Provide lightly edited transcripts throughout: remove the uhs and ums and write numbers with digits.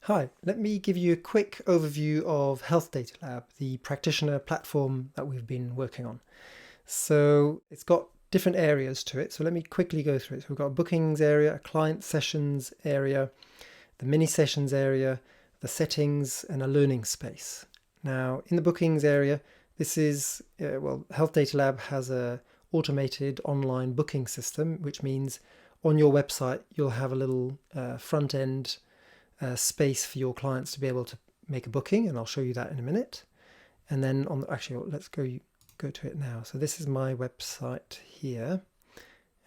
Hi, let me give you a quick overview of HealthData Lab, the practitioner platform that we've been working on. So it's got different areas to it. So let me quickly go through it. So we've got a bookings area, a client sessions area, the mini sessions area, the settings, and a learning space. Now, in the bookings area, this is, HealthData Lab has a automated online booking system, which means on your website, you'll have a little front end space for your clients to be able to make a booking, and I'll show you that in a minute. And then let's go to it now. So this is my website here,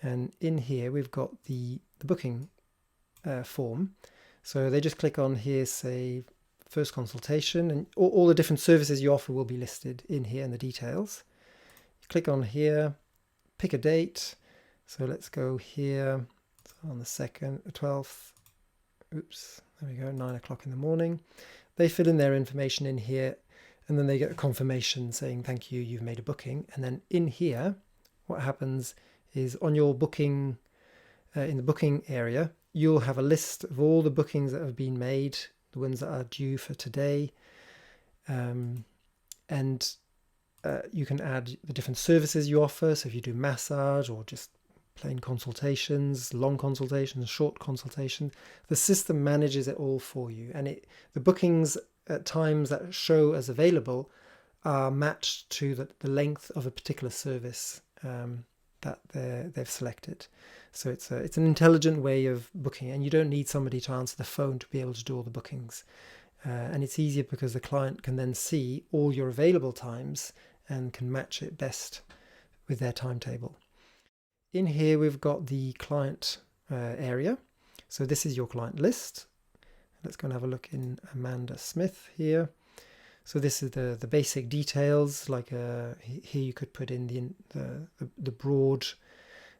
and in here we've got the booking form. So they just click on here, say first consultation, and all the different services you offer will be listed in here in the details. You click on here, pick a date. So let's go here on the 12th. Oops, there we go, 9 o'clock in the morning. They fill in their information in here, and then they get a confirmation saying, thank you, you've made a booking. And then in here, what happens is on your booking, in the booking area, you'll have a list of all the bookings that have been made, the ones that are due for today. And you can add the different services you offer. So if you do massage or just plain consultations, long consultations, short consultations, the system manages it all for you. And the bookings at times that show as available are matched to the length of a particular service that they've selected. So it's an intelligent way of booking, and you don't need somebody to answer the phone to be able to do all the bookings. And it's easier because the client can then see all your available times and can match it best with their timetable. In here, we've got the client area. So this is your client list. Let's go and have a look in Amanda Smith here. So this is the basic details, like here you could put in the broad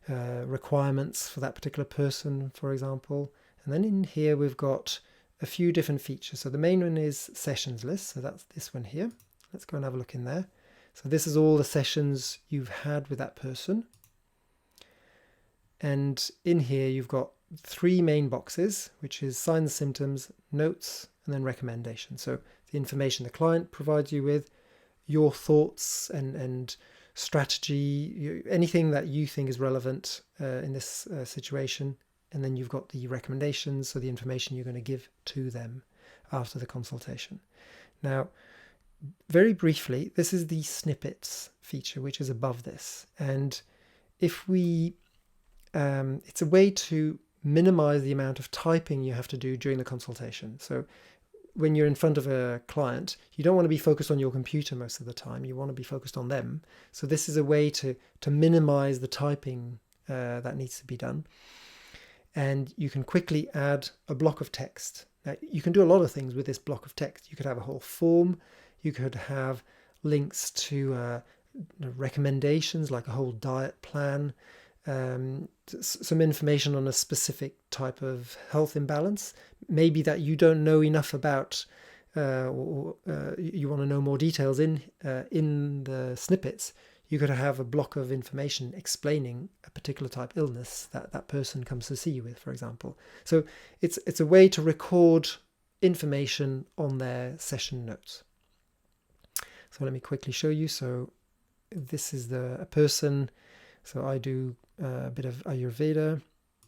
requirements for that particular person, for example. And then in here, we've got a few different features. So the main one is sessions list. So that's this one here. Let's go and have a look in there. So this is all the sessions you've had with that person. And in here, you've got three main boxes, which is signs, symptoms, notes, and then recommendations. So the information the client provides you with, your thoughts and strategy, anything that you think is relevant in this situation. And then you've got the recommendations, so the information you're going to give to them after the consultation. Now, very briefly, this is the snippets feature, which is above this. And if we it's a way to minimize the amount of typing you have to do during the consultation. So when you're in front of a client, you don't want to be focused on your computer most of the time. You want to be focused on them. So this is a way to minimize the typing that needs to be done. And you can quickly add a block of text. Now, you can do a lot of things with this block of text. You could have a whole form. You could have links to recommendations, like a whole diet plan. Some information on a specific type of health imbalance, maybe that you don't know enough about, or you want to know more details in the snippets. You could have a block of information explaining a particular type of illness that person comes to see you with, for example. So it's a way to record information on their session notes. So let me quickly show you. So this is a person. So I do a bit of Ayurveda.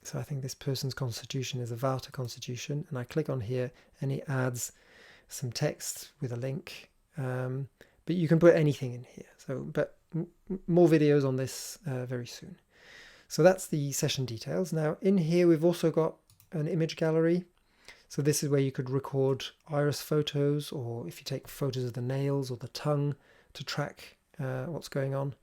So I think this person's constitution is a Vata constitution. And I click on here and it adds some text with a link. But you can put anything in here. But more videos on this very soon. So that's the session details. Now in here, we've also got an image gallery. So this is where you could record iris photos, or if you take photos of the nails or the tongue to track what's going on.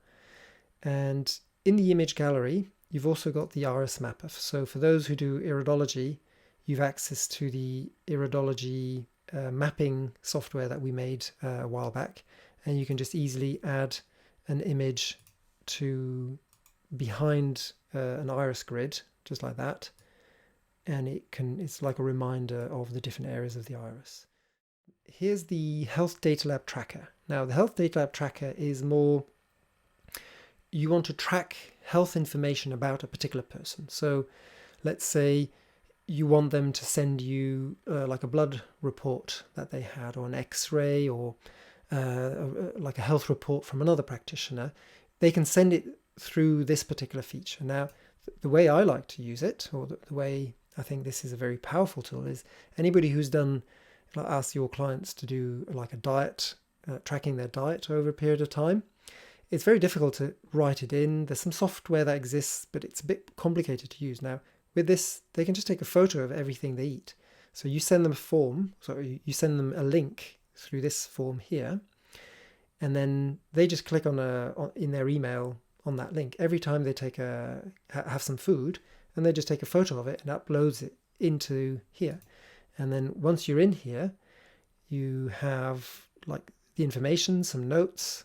And in the image gallery, you've also got the iris mapper. So for those who do iridology, you've access to the iridology mapping software that we made a while back. And you can just easily add an image to behind an iris grid, just like that. And it's like a reminder of the different areas of the iris. Here's the HealthData Lab tracker. Now, the HealthData Lab tracker is more, you want to track health information about a particular person. So let's say you want them to send you like a blood report that they had, or an X-ray, or like a health report from another practitioner, they can send it through this particular feature. Now, the way I like to use it, or the way I think this is a very powerful tool, is anybody who's done, like, ask your clients to do like a diet, tracking their diet over a period of time. It's very difficult to write it in. There's some software that exists, but it's a bit complicated to use. Now, with this, they can just take a photo of everything they eat. So you send them a form, so you send them a link through this form here, and then they just click on in their email on that link every time they take have some food, and they just take a photo of it and uploads it into here. And then once you're in here, you have like the information, some notes.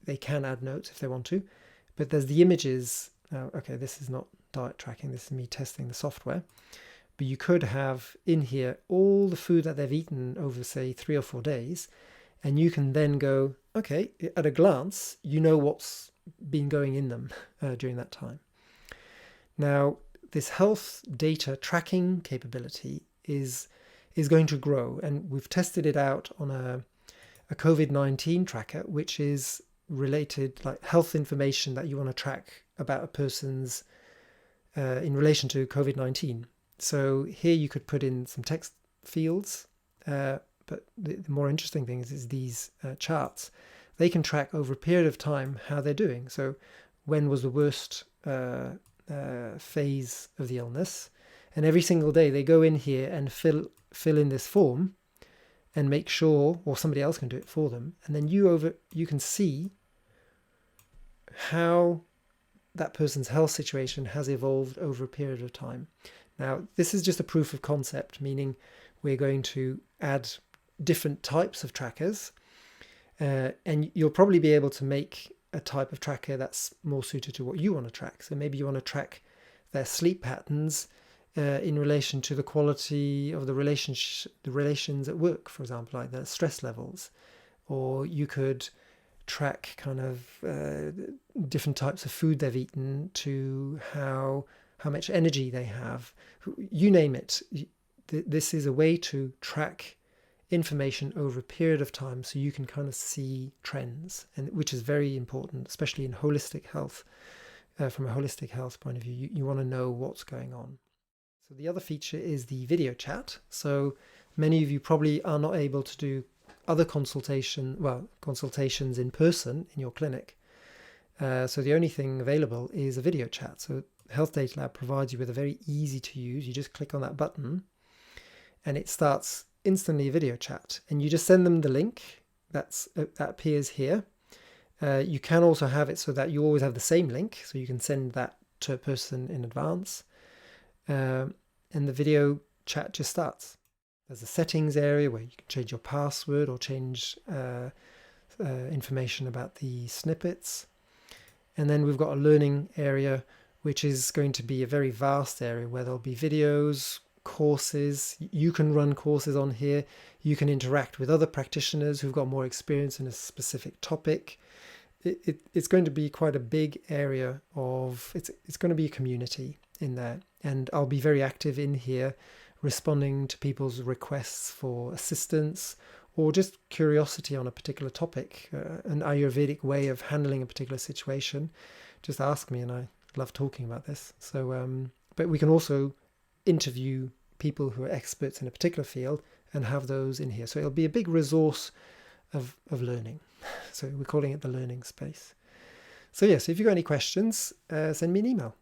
They can add notes if they want to, but there's the images. Now, okay, this is not diet tracking, this is me testing the software, but you could have in here all the food that they've eaten over, say, 3 or 4 days, and you can then go, okay, at a glance, you know what's been going in them during that time. Now, this health data tracking capability is going to grow, and we've tested it out on a COVID-19 tracker, which is related, like health information that you want to track about a person's in relation to COVID-19. So here you could put in some text fields, but the more interesting thing is these charts. They can track over a period of time how they're doing. So when was the worst phase of the illness? And every single day they go in here and fill in this form and make sure, or somebody else can do it for them, and then you can see how that person's health situation has evolved over a period of time. Now, this is just a proof of concept, meaning we're going to add different types of trackers, and you'll probably be able to make a type of tracker that's more suited to what you want to track. So maybe you want to track their sleep patterns in relation to the quality of the relations at work, for example, like the stress levels. Or you could track kind of different types of food they've eaten to how much energy they have. You name it. This is a way to track information over a period of time, so you can kind of see trends, and which is very important, especially in holistic health. From a holistic health point of view, you want to know what's going on. So the other feature is the video chat. So many of you probably are not able to do other consultations in person in your clinic. So the only thing available is a video chat. So HealthData Lab provides you with a very easy to use. You just click on that button and it starts instantly a video chat, and you just send them the link that appears here. You can also have it so that you always have the same link, so you can send that to a person in advance. And the video chat just starts. There's a settings area where you can change your password or change information about the snippets. And then we've got a learning area, which is going to be a very vast area where there'll be videos, courses. You can run courses on here. You can interact with other practitioners who've got more experience in a specific topic. It's going to be quite a big area of, it's going to be a community in there. And I'll be very active in here, responding to people's requests for assistance or just curiosity on a particular topic, an Ayurvedic way of handling a particular situation. Just ask me, and I love talking about this. So, but we can also interview people who are experts in a particular field and have those in here. So it'll be a big resource of learning. So we're calling it the learning space. So yes, if you've got any questions, send me an email.